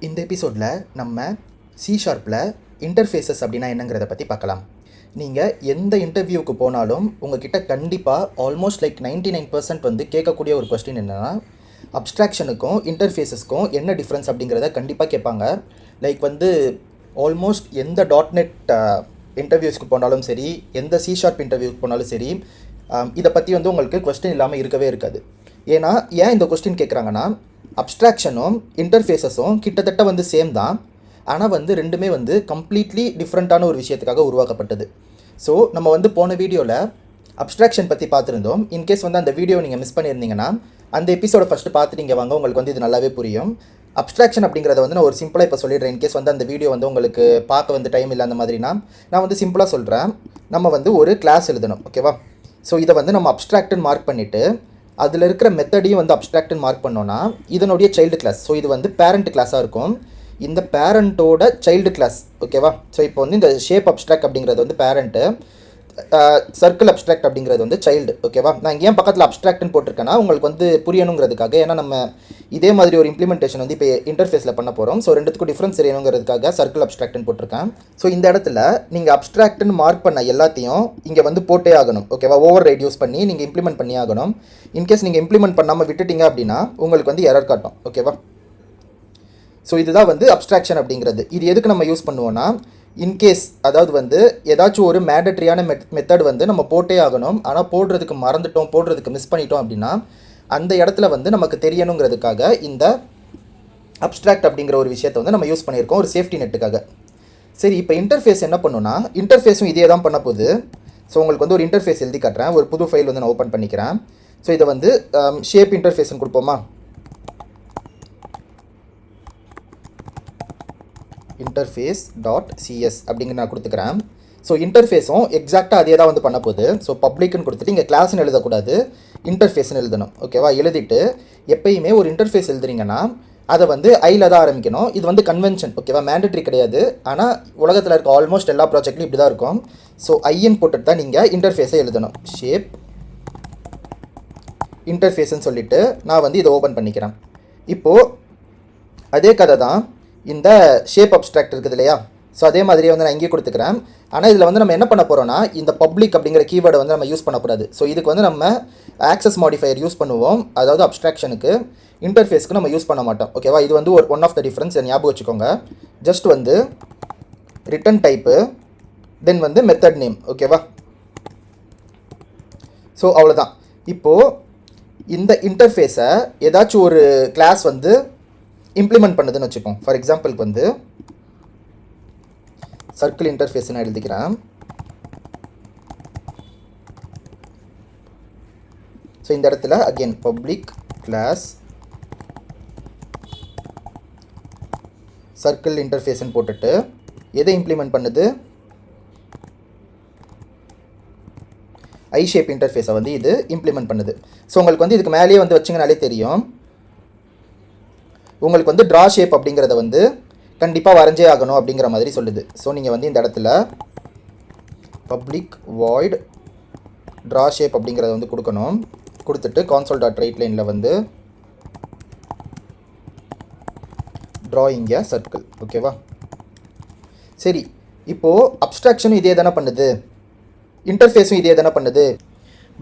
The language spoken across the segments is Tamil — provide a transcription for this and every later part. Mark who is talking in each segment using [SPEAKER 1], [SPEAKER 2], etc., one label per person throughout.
[SPEAKER 1] இந்த எபிசோடில் நம்ம சி ஷார்ப்பில் இன்டர்ஃபேஸஸ் அப்படின்னா என்னங்கிறத பற்றி பார்க்கலாம். நீங்கள் எந்த இன்டர்வியூவுக்கு போனாலும் உங்ககிட்ட கண்டிப்பாக ஆல்மோஸ்ட் லைக் 99% வந்து கேட்கக்கூடிய ஒரு கொஸ்டின் என்னென்னா, அப்ஸ்ட்ராக்ஷனுக்கும் இன்டர்ஃபேஸஸ்க்கும் என்ன டிஃப்ரென்ஸ் அப்படிங்கிறத கண்டிப்பாக கேட்பாங்க. லைக் வந்து ஆல்மோஸ்ட் எந்த .NET இன்டர்வியூஸ்க்கு போனாலும் சரி, எந்த சி ஷார்ப் இன்டர்வியூக்கு போனாலும் சரி, இதை பற்றி வந்து உங்களுக்கு கொஸ்டின் இல்லாமல் இருக்கவே இருக்காது. ஏன்னா ஏன் இந்த கொஸ்டின் கேட்குறாங்கன்னா, அப்ஸ்ட்ராக்ஷனும் இன்டர்ஃபேஸஸும் கிட்டத்தட்ட வந்து சேம் தான், ஆனால் வந்து ரெண்டுமே வந்து கம்ப்ளீட்லி டிஃப்ரெண்ட்டான ஒரு விஷயத்துக்காக உருவாக்கப்பட்டது. ஸோ நம்ம வந்து போன வீடியோவில் அப்ஸ்ட்ராக்ஷன் பற்றி பார்த்துருந்தோம். இன்கேஸ் வந்து அந்த வீடியோ நீங்கள் மிஸ் பண்ணியிருந்தீங்கன்னா அந்த எபிசோட ஃபஸ்ட்டு பார்த்துட்டீங்க வாங்க, உங்களுக்கு வந்து இது நல்லாவே புரியும். அப்ஸ்ட்ராக்ஷன் அப்படிங்கிறத வந்து நான் ஒரு சிம்பிளாக இப்போ சொல்லிடுறேன். இன்கேஸ் வந்து அந்த வீடியோ வந்து உங்களுக்கு பார்க்க வந்து டைம் இல்லை அந்த மாதிரினா, நான் வந்து சிம்பிளாக சொல்கிறேன். நம்ம வந்து ஒரு கிளாஸ் எழுதணும், ஓகேவா? ஸோ இதை வந்து நம்ம அப்ஸ்ட்ராக்ட்னு மார்க் பண்ணிவிட்டு அதில் இருக்கிற மெத்தடையும் வந்து அப்ஸ்ட்ராக்ட்னு மார்க் பண்ணோன்னா இதனுடைய சைல்டு கிளாஸ். ஸோ இது வந்து பேரண்ட் கிளாஸாக இருக்கும். இந்த பேரண்ட்டோட சைல்டு கிளாஸ், ஓகேவா? ஸோ இப்போ வந்து இந்த ஷேப் அப்ஸ்ட்ராக்ட் அப்படிங்கிறது வந்து பேரண்ட்டு, சர்க்கிள் அப்ஸ்ட்ராக்ட் அப்படிங்கிறது வந்து சைல்டு, ஓகேவா? நான் இங்கே ஏன் பக்கத்தில் அப்ஸ்ட்ராக்ட்னு போட்டிருக்கேன்னா உங்களுக்கு வந்து புரியணுங்கிறதுக்காக. ஏன்னா நம்ம இதே மாதிரி ஒரு இம்ப்ளிமெண்டேஷன் வந்து இப்போ இன்டர்ஃபேஸில் பண்ண போகிறோம். ஸோ ரெண்டுத்துக்கும் டிஃப்ரென்ஸ் தெரியணுங்கிறதுக்காக சர்க்கிள் அப்ஸ்ட்ராக்ட்னு போட்டிருக்கேன். ஸோ இந்த இடத்துல நீங்கள் அப்ஸ்ட்ராக்ட்னு மார்க் பண்ண எல்லாத்தையும் இங்கே வந்து போட்டே ஆகணும், ஓகேவா? ஓவர் ரைட் யூஸ் பண்ணி நீங்கள் இம்ப்ளிமெண்ட் பண்ணி ஆகணும். இன்கேஸ் நீங்கள் இம்ப்ளிமெண்ட் பண்ணாமல் விட்டுட்டீங்க அப்படின்னா உங்களுக்கு வந்து எரர் காட்டும், ஓகேவா? ஸோ இதுதான் வந்து அப்ஸ்ட்ராக்ஷன் அப்படிங்கிறது. இது எதுக்கு நம்ம யூஸ் பண்ணுவோன்னா, இன்கேஸ் அதாவது வந்து ஏதாச்சும் ஒரு மேண்டட்ரியான மெத்தட் வந்து நம்ம போட்டே ஆகணும், ஆனால் போடுறதுக்கு மறந்துட்டோம், போடுறதுக்கு மிஸ் பண்ணிட்டோம் அப்படின்னா அந்த இடத்துல வந்து நமக்கு தெரியணுங்கிறதுக்காக இந்த அப்ஸ்ட்ராக்ட் அப்படிங்கிற ஒரு விஷயத்தை வந்து நம்ம யூஸ் பண்ணியிருக்கோம், ஒரு சேஃப்டி நெட்டுக்காக. சரி, இப்போ இன்டர்ஃபேஸ் என்ன பண்ணுன்னா, இன்டர்ஃபேஸும் இதே தான் பண்ண போகுது. ஸோ உங்களுக்கு வந்து ஒரு இன்டர்ஃபேஸ் எழுதி காட்டுறேன். ஒரு புது ஃபைல் வந்து நான் ஓப்பன் பண்ணிக்கிறேன். ஸோ இதை வந்து ஷேப் இன்டர்ஃபேஸ்ன்னு கொடுப்போமா? interface.cs அப்படிங்கிற நான் கொடுத்துக்கிறேன். ஸோ இன்டர்ஃபேஸும் எக்ஸாக்டாக அதே தான் வந்து பண்ண போகுது. ஸோ பப்ளிக்னு கொடுத்துட்டு இங்கே கிளாஸ்னு எழுதக்கூடாது, இன்டர்ஃபேஸ்னு எழுதணும், ஓகேவா? எழுதிட்டு எப்பயுமே ஒரு இன்டர்ஃபேஸ் எழுதுறீங்கன்னா அதை வந்து ஐயில் தான் ஆரம்பிக்கணும். இது வந்து கன்வென்ஷன், ஓகேவா? மேண்டட்ரி கிடையாது. ஆனால் உலகத்தில் இருக்க ஆல்மோஸ்ட் எல்லா ப்ராஜெக்ட்லையும் இப்படி தான் இருக்கும். ஸோ ஐன்னு போட்டுட்டு தான் நீங்கள் இன்டர்ஃபேஸை எழுதணும். ஷேப் இன்டர்ஃபேஸ்ன்னு சொல்லிவிட்டு நான் வந்து இதை ஓப்பன் பண்ணிக்கிறேன். இப்போது அதே கதை தான் இந்த ஷேப் அப்ஸ்ட்ராக்ட் இருக்குது இல்லையா? ஸோ அதே மாதிரியே வந்து நான் இங்கே கொடுத்துக்கிறேன். ஆனால் இதில் வந்து நம்ம என்ன பண்ண போகிறோம்னா, இந்த பப்ளிக் அப்படிங்கிற கீவேர்டை வந்து நம்ம யூஸ் பண்ணக்கூடாது. ஸோ இதுக்கு வந்து நம்ம ஆக்சஸ் மாடிஃபையர் யூஸ் பண்ணுவோம், அதாவது அப்ஸ்ட்ராக்ஷனுக்கு. இன்டர்ஃபேஸ்க்கு நம்ம யூஸ் பண்ண மாட்டோம், ஓகேவா? இது வந்து ஒரு ஒன் ஆஃப் த டிஃப்ரென்ஸ், ஞாபகம் வச்சுக்கோங்க. ஜஸ்ட் வந்து ரிட்டன் டைப்பு, தென் வந்து மெத்தட் நேம், ஓகேவா? ஸோ அவ்வளோதான். இப்போது இந்த இன்டர்ஃபேஸை ஏதாச்சும் ஒரு கிளாஸ் வந்து இம்ப்ளிமெண்ட் பண்ணுதுன்னு வச்சுப்போம். ஃபார் எக்ஸாம்பிளுக்கு வந்து சர்க்கிள் இன்டர்ஃபேஸ் நான் எழுதிக்கிறேன். ஸோ இந்த இடத்துல அகெயின் பப்ளிக் கிளாஸ் சர்க்கிள் இன்டர்ஃபேஸ்ன்னு போட்டுட்டு எதை இம்ப்ளிமெண்ட் பண்ணுது? ஐ ஷேப் இன்டர்ஃபேஸை வந்து இது இம்ப்ளிமெண்ட் பண்ணுது. ஸோ உங்களுக்கு வந்து இதுக்கு மேலேயே வந்து வச்சிங்கனாலே தெரியும், உங்களுக்கு வந்து ட்ரா ஷேப் அப்படிங்கிறத வந்து கண்டிப்பாக வரைஞ்சே ஆகணும் அப்படிங்கிற மாதிரி சொல்லுது. ஸோ நீங்கள் வந்து இந்த இடத்துல பப்ளிக் வாய்ட் ட்ரா ஷேப் அப்படிங்கிறத வந்து கொடுக்கணும். கொடுத்துட்டு console.writeline வந்து ட்ராயிங் எ சர்க்கிள், ஓகேவா? சரி, இப்போது அப்ஸ்ட்ராக்ஷனும் இதே தானே பண்ணுது, இன்டர்ஃபேஸும் இதே தானே பண்ணுது.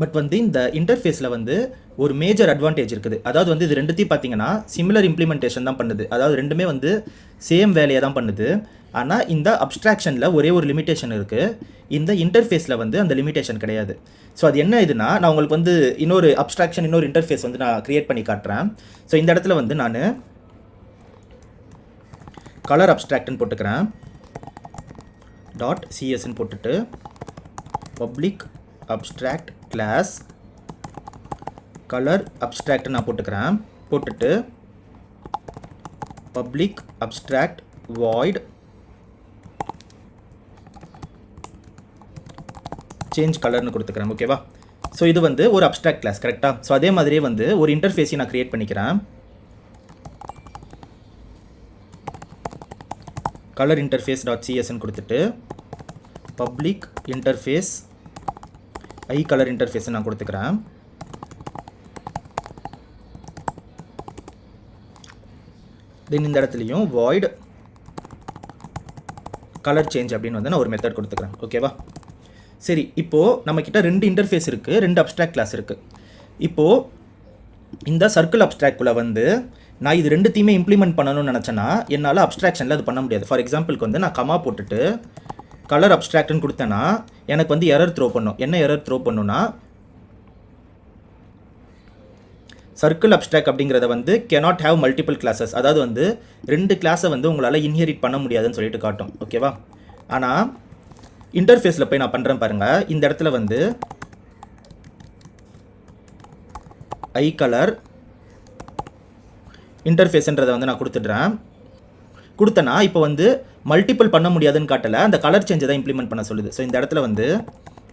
[SPEAKER 1] பட் வந்து இந்த இன்டர்ஃபேஸில் வந்து ஒரு மேஜர் அட்வான்டேஜ் இருக்குது. அதாவது வந்து இது ரெண்டுத்தையும் பார்த்தீங்கன்னா சிமிலர் இம்ப்ளிமெண்டேஷன் தான் பண்ணுது. அதாவது ரெண்டுமே வந்து சேம் வேலையை தான் பண்ணுது. ஆனால் இந்த அப்ஸ்ட்ராக்ஷனில் ஒரே ஒரு லிமிட்டேஷன் இருக்குது, இந்த இன்டர்ஃபேஸில் வந்து அந்த லிமிட்டேஷன் கிடையாது. ஸோ அது என்ன இதுனா, நான் உங்களுக்கு வந்து இன்னொரு அப்ஸ்ட்ராக்ஷன், இன்னொரு இன்டர்ஃபேஸ் வந்து நான் க்ரியேட் பண்ணி காட்டுறேன். ஸோ இந்த இடத்துல வந்து நான் கலர் அப்ஸ்ட்ராக்ட்னு போட்டுக்கிறேன். .csன்னு போட்டுட்டு public abstract class colour abstract நான் போட்டுக்கிறேன். போட்டுட்டு பப்ளிக் அப்ஸ்ட்ராக்ட் வாய்ட் சேஞ்ச் கலர்னு கொடுத்துக்கிறேன், ஓகேவா? ஸோ இது வந்து ஒரு அப்ஸ்ட்ராக்ட் கிளாஸ், கரெக்டாக? ஸோ அதே மாதிரியே வந்து ஒரு இன்டர்ஃபேஸையும் நான் க்ரியேட் பண்ணிக்கிறேன். கலர் இன்டர்ஃபேஸ்.csன்னு கொடுத்துட்டு பப்ளிக் இன்டர்ஃபேஸ் ஐ கலர் இன்டர்ஃபேஸ் நான் கொடுத்துக்கிறேன். தென் இந்த இடத்துலையும் வாய்ட் கலர் சேஞ்ச் அப்படின்னு வந்து நான் ஒரு மெத்தட் கொடுத்துக்கிறேன். ஓகேவா? சரி, இப்போது நம்மக்கிட்ட 2 இன்டர்ஃபேஸ் இருக்குது, 2 அப்ஸ்ட்ராக்ட் கிளாஸ் இருக்குது. இப்போது இந்த சர்க்கிள் அப்ஸ்ட்ராக்டில் வந்து நான் இது ரெண்டுத்தையுமே இம்ப்ளிமெண்ட் பண்ணணும்னு நினச்சேன்னா என்னால் அப்ஸ்ட்ராக்ஷனில் அது பண்ண முடியாது. ஃபார் எக்ஸாம்பிளுக்கு வந்து நான் கமா போட்டுட்டு கலர் அப்ஸ்ட்ராக்ட்னு கொடுத்தேன்னா எனக்கு வந்து எரர் த்ரோ பண்ணும். என்ன எரர் த்ரோ பண்ணுன்னா, சர்க்கிள் அப்ஸ்ட்ராக்ட் அப்படிங்கிறத வந்து cannot have multiple classes, அதாவது வந்து 2 கிளாஸை வந்து உங்களால் இன்ஹெரிட் பண்ண முடியாதுன்னு சொல்லிட்டு காட்டும். ஓகேவா? ஆனால் இன்டர்ஃபேஸில் போய் நான் பண்ணுறேன் பாருங்கள். இந்த இடத்துல வந்து ஐ கலர் இன்டர்ஃபேஸ்ன்றதை வந்து நான் கொடுத்தேன்னா இப்போ வந்து மல்டிபிள் பண்ண முடியாதுன்னு காட்டலை, அந்த கலர் சேஞ்சை தான் இம்ப்ளிமெண்ட் பண்ண சொல்லுது. ஸோ இந்த இடத்துல வந்து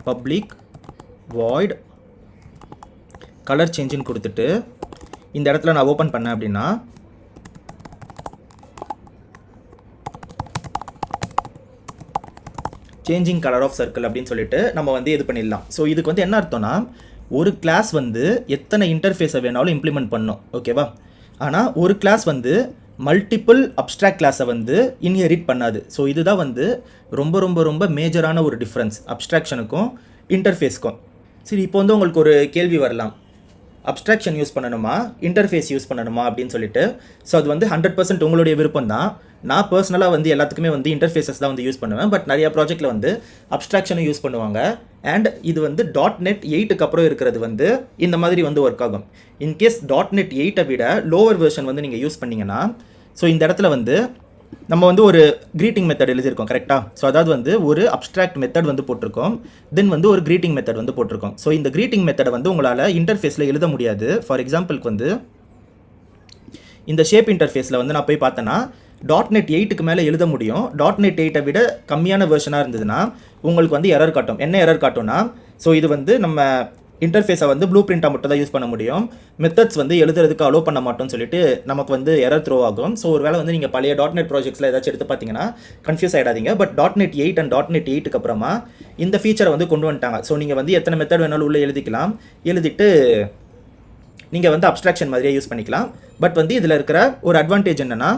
[SPEAKER 1] பப்ளிக் வாய்ட் கலர் சேஞ்சுன்னு கொடுத்துட்டு இந்த இடத்துல நான் ஓப்பன் பண்ணேன் அப்படின்னா சேஞ்சிங் கலர் ஆஃப் சர்க்கிள் அப்படின்னு சொல்லிட்டு நம்ம வந்து இது பண்ணிடலாம். ஸோ இதுக்கு வந்து என்ன அர்த்தம்னா, ஒரு கிளாஸ் வந்து எத்தனை இன்டர்ஃபேஸை வேணாலும் இம்ப்ளிமெண்ட் பண்ணும். ஓகேவா? ஆனால் ஒரு கிளாஸ் வந்து மல்டிபிள் அப்ஸ்ட்ராக்ட் கிளாஸை வந்து இன்ஹெரிட் பண்ணாது. ஸோ இதுதான் வந்து ரொம்ப ரொம்ப ரொம்ப மேஜரான ஒரு டிஃப்ரென்ஸ் அப்ஸ்ட்ராக்ஷனுக்கும் இன்டர்ஃபேஸ்க்கும். சரி, இப்போ வந்து உங்களுக்கு ஒரு கேள்வி வரலாம், அப்ஸ்ட்ராக்ஷன் யூஸ் பண்ணணுமா இன்டர்ஃபேஸ் யூஸ் பண்ணணுமா அப்படின்னு சொல்லிட்டு. ஸோ அது வந்து 100% உங்களுடைய விருப்பம் தான். நான் பர்சனலாக வந்து எல்லாத்துக்குமே வந்து இன்டர்ஃபேஸஸ் தான் வந்து யூஸ் பண்ணுவேன். பட் நிறையா ப்ராஜெக்ட்டில் வந்து அப்ஸ்ட்ராக்ஷனும் யூஸ் பண்ணுவாங்க. அண்ட் இது வந்து .NET 8க்கு அப்புறம் இருக்கிறது வந்து இந்த மாதிரி வந்து ஒர்க் ஆகும். இன்கேஸ் .NET 8ஐ விட லோவர் வெர்ஷன் வந்து நீங்கள் யூஸ் பண்ணிங்கன்னா, ஸோ இந்த இடத்துல வந்து நம்ம வந்து ஒரு க்ரீட்டிங் மெத்தட் எழுதியிருக்கோம். கரெக்டாக? ஸோ அதாவது வந்து ஒரு அப்ஸ்ட்ராக்ட் மெத்தட் வந்து போட்டிருக்கோம், தென் வந்து ஒரு க்ரீட்டிங் மெத்தட் வந்து போட்டிருக்கோம். ஸோ இந்த க்ரீட்டிங் மெத்தடை வந்து உங்களால் இன்டர்ஃபேஸில் எழுத முடியாது. ஃபார் எக்ஸாம்பிளுக்கு வந்து இந்த ஷேப் இன்டர்ஃபேஸில் வந்து நான் போய் பார்த்தேன்னா .NET 8க்கு மேலே எழுத முடியும். .NET 8ஐ விட கம்மியான வெர்ஷனாக இருந்ததுன்னா உங்களுக்கு வந்து எரர் காட்டும். என்ன எரர் காட்டும்னா, ஸோ இது வந்து நம்ம இன்டர்ஃபேஸை வந்து ப்ளூ பிரிண்ட்டாக மட்டும் தான் யூஸ் பண்ண முடியும், மெத்தட்ஸ் வந்து எழுதுறதுக்கு அலோவ் பண்ண மாட்டோம்னு சொல்லிட்டு நமக்கு வந்து எரர் த்ரோ ஆகும். ஸோ ஒரு வேளை வந்து நீங்கள் பழைய .NET ப்ராஜெக்ட்ஸில் ஏதாச்சும் எடுத்து பார்த்தீங்கன்னா கன்ஃபியூஸ் ஆகிடாதீங்க. பட் .NET 8 அண்ட் .NET 8க்கு அப்புறமா இந்த ஃபீச்சரை வந்து கொண்டு வந்துட்டாங்க. ஸோ நீங்கள் வந்து எத்தனை மெத்தட் வேணாலும் உள்ளே எழுதிக்கலாம், எழுதிட்டு நீங்கள் வந்து அப்ஸ்ட்ராக்ஷன் மாதிரியே யூஸ் பண்ணிக்கலாம். பட் வந்து இதில் இருக்கிற ஒரு அட்வான்டேஜ் என்னென்னா,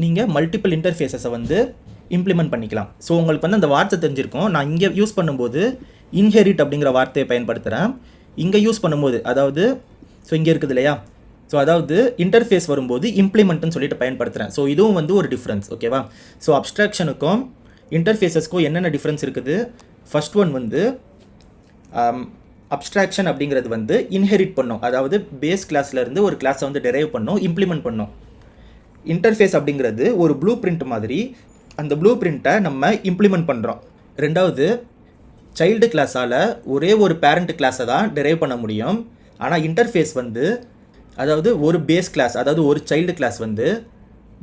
[SPEAKER 1] நீங்கள் மல்டிபிள் இன்டர்ஃபேஸஸை வந்து இம்ப்ளிமெண்ட் பண்ணிக்கலாம். ஸோ உங்களுக்கு வந்து அந்த வார்த்தை தெரிஞ்சிருக்கும். நான் இங்கே யூஸ் பண்ணும்போது இன்ஹெரிட் அப்படிங்கிற வார்த்தையை பயன்படுத்துகிறேன். இங்கே யூஸ் பண்ணும்போது, அதாவது ஸோ இங்கே இருக்குது இல்லையா, ஸோ அதாவது இன்டர்ஃபேஸ் வரும்போது இம்ப்ளிமெண்ட்னு சொல்லிட்டு பயன்படுத்துகிறேன். ஸோ இதுவும் வந்து ஒரு டிஃப்ரென்ஸ். ஓகேவா? ஸோ அப்ஸ்ட்ராக்ஷனுக்கும் இன்டர்ஃபேஸஸ்க்கும் என்னென்ன டிஃப்ரென்ஸ் இருக்குது? ஃபர்ஸ்ட் ஒன் வந்து அப்ஸ்ட்ராக்ஷன் அப்படிங்கிறது வந்து இன்ஹெரிட் பண்ணும், அதாவது பேஸ் கிளாஸ்லேருந்து ஒரு கிளாஸை வந்து டெரைவ் பண்ணும், இம்ப்ளிமெண்ட் பண்ணும். இன்டர்ஃபேஸ் அப்படிங்கிறது ஒரு ப்ளூ பிரிண்ட் மாதிரி, அந்த ப்ளூ பிரிண்ட்டை நம்ம இம்ப்ளிமெண்ட் பண்ணுறோம். ரெண்டாவது, சைல்டு கிளாஸால் ஒரே ஒரு பேரண்ட் கிளாஸை தான் டெரைவ் பண்ண முடியும். ஆனால் இன்டர்ஃபேஸ் வந்து, அதாவது ஒரு பேஸ் கிளாஸ், அதாவது ஒரு சைல்டு கிளாஸ் வந்து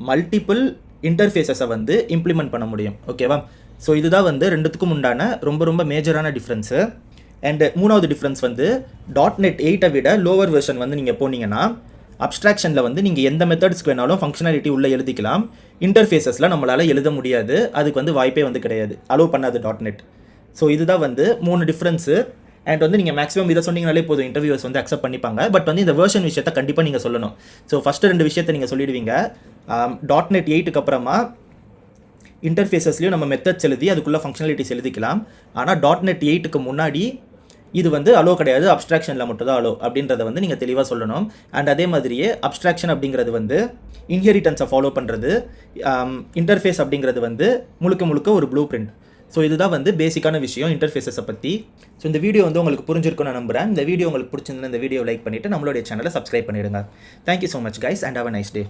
[SPEAKER 1] மல்டிபிள் இன்டர்ஃபேஸஸை வந்து இம்ப்ளிமெண்ட் பண்ண முடியும். ஓகேவா? ஸோ இதுதான் வந்து ரெண்டுத்துக்கும் உண்டான ரொம்ப ரொம்ப மேஜரான டிஃப்ரென்ஸு. அண்ட் மூணாவது டிஃப்ரென்ஸ் வந்து .NET 8ஐ விட லோவர் வெர்ஷன் வந்து நீங்கள் போனீங்கன்னா அப்ஸ்ட்ராக்ஷனில் வந்து நீங்கள் எந்த மெத்தட்ஸ்க்கு வேணாலும் ஃபங்க்ஷனாலிட்டி உள்ளே எழுதிக்கலாம். இன்டர்ஃபேஸஸில் நம்மளால் எழுத முடியாது, அதுக்கு வந்து வாய்ப்பே வந்து கிடையாது, அலோவ் பண்ணாது .NET. ஸோ இதுதான் வந்து 3 டிஃப்ரென்ஸு. அண்ட் வந்து நீங்கள் மேக்ஸிமம் இதை சொன்னீங்கனாலே போதும், இன்டர்வியூஸ் வந்து அக்செப்ட் பண்ணிப்பாங்க. பட் வந்து இந்த வெர்ஷன் விஷயத்தை கண்டிப்பாக நீங்கள் சொல்லணும். ஸோ ஃபஸ்ட்டு 2 விஷயத்தை நீங்கள் சொல்லிடுவீங்க. .NET 8க்கு அப்புறமா இன்டர்ஃபேஸஸ்லையும் நம்ம மெத்தட்ஸ் எழுதி அதுக்குள்ளே ஃபங்க்ஷனாலிட்டிஸ் எழுதிக்கலாம். ஆனால் .NET 8க்கு முன்னாடி இது வந்து அலோ கிடையாது, அப்ஸ்ட்ராக்ஷனில் மட்டும் தான் அலோ அப்படின்றத வந்து நீங்கள் தெளிவாக சொல்லணும். அண்ட் அதே மாதிரியே அப்ஸ்ட்ராக்ஷன் அப்படிங்கிறது வந்து இன்ஹெரிட்டன்ஸை ஃபாலோ பண்ணுறது, இன்டர்ஃபேஸ் அப்படிங்கிறது வந்து முழுக்க முழுக்க ஒரு ப்ளூ பிரிண்ட். ஸோ இதுதான் வந்து பேசிக்கான விஷயம் இன்டர்ஃபேஸஸை பற்றி. ஸோ இந்த வீடியோ வந்து உங்களுக்கு புரிஞ்சிருக்குன்னு நான் நம்புகிறேன். இந்த வீடியோ உங்களுக்கு பிடிச்சிருந்தா இந்த வீடியோ லைக் பண்ணிவிட்டு நம்மளுடைய சேனலை சப்ஸ்கிரைப் பண்ணிவிடுங்க. Thank you so much guys and have a nice day.